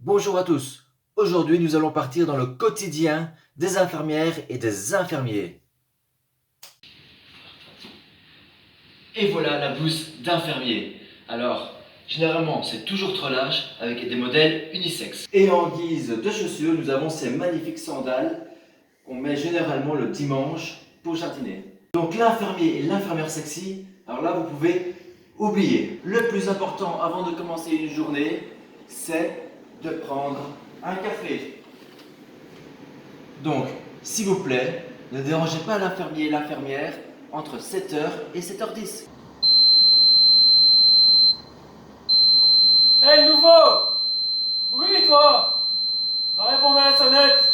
Bonjour à tous. Aujourd'hui, nous allons partir dans le quotidien des infirmières et des infirmiers. Et voilà la blouse d'infirmier. Alors, généralement, c'est toujours trop large avec des modèles unisexes. Et en guise de chaussures, nous avons ces magnifiques sandales qu'on met généralement le dimanche pour jardiner. Donc l'infirmier et l'infirmière sexy, alors là, vous pouvez oublier. Le plus important avant de commencer une journée, c'est de prendre un café. Donc, s'il vous plaît, ne dérangez pas l'infirmier et l'infirmière entre 7h et 7h10. Hé, le nouveau! Oui, toi! Va répondre à la sonnette!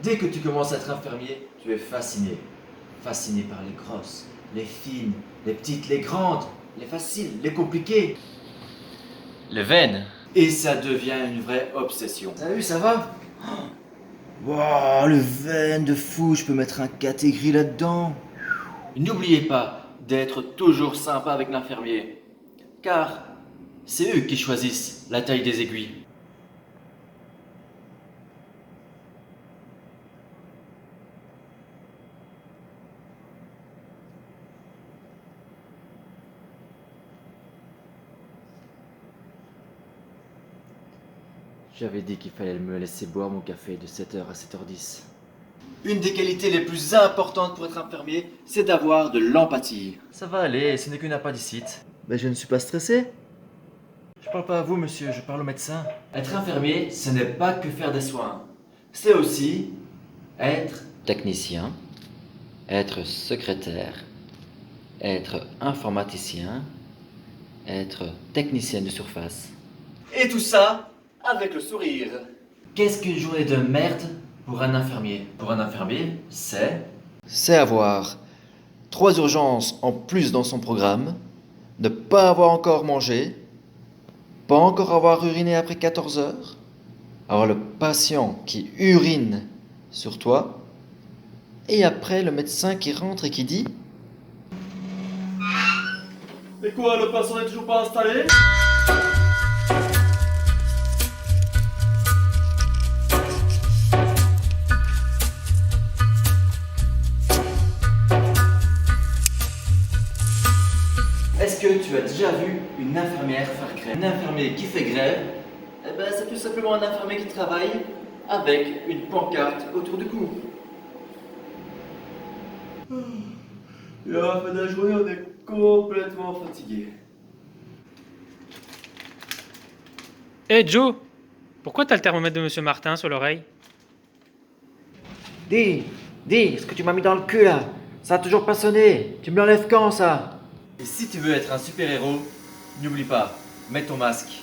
Dès que tu commences à être infirmier, tu es fasciné. Fasciné par les grosses, les fines, les petites, les grandes, les faciles, les compliquées. Les veines. Et ça devient une vraie obsession. Salut, ça va? Wow, le veine de fou, je peux mettre un catégorie là-dedans. N'oubliez pas d'être toujours sympa avec l'infirmier, car c'est eux qui choisissent la taille des aiguilles. J'avais dit qu'il fallait me laisser boire mon café de 7h à 7h10. Une des qualités les plus importantes pour être infirmier, c'est d'avoir de l'empathie. Ça va aller, ce n'est qu'une appendicite. Mais je ne suis pas stressé. Je parle pas à vous, monsieur, je parle au médecin. Être infirmier, ce n'est pas que faire des soins. C'est aussi être Technicien. Être secrétaire. Être informaticien. Être technicien de surface. Et tout ça avec le sourire. Qu'est-ce qu'une journée de merde pour un infirmier? Pour un infirmier, c'est avoir 3 urgences en plus dans son programme, ne pas avoir encore mangé, pas encore avoir uriné après 14 heures, avoir le patient qui urine sur toi, et après le médecin qui rentre et qui dit Et quoi, le patient n'est toujours pas installé? Est-ce que tu as déjà vu une infirmière faire grève? Un infirmier qui fait grève, eh ben, c'est tout simplement un infirmier qui travaille avec une pancarte autour du cou. Et à la fin de la journée, on est complètement fatigué. Hé Joe, pourquoi t'as le thermomètre de Monsieur Martin sur l'oreille? Dis, ce que tu m'as mis dans le cul là, ça a toujours pas sonné. Tu me l'enlèves quand ça? Et si tu veux être un super-héros, n'oublie pas, mets ton masque.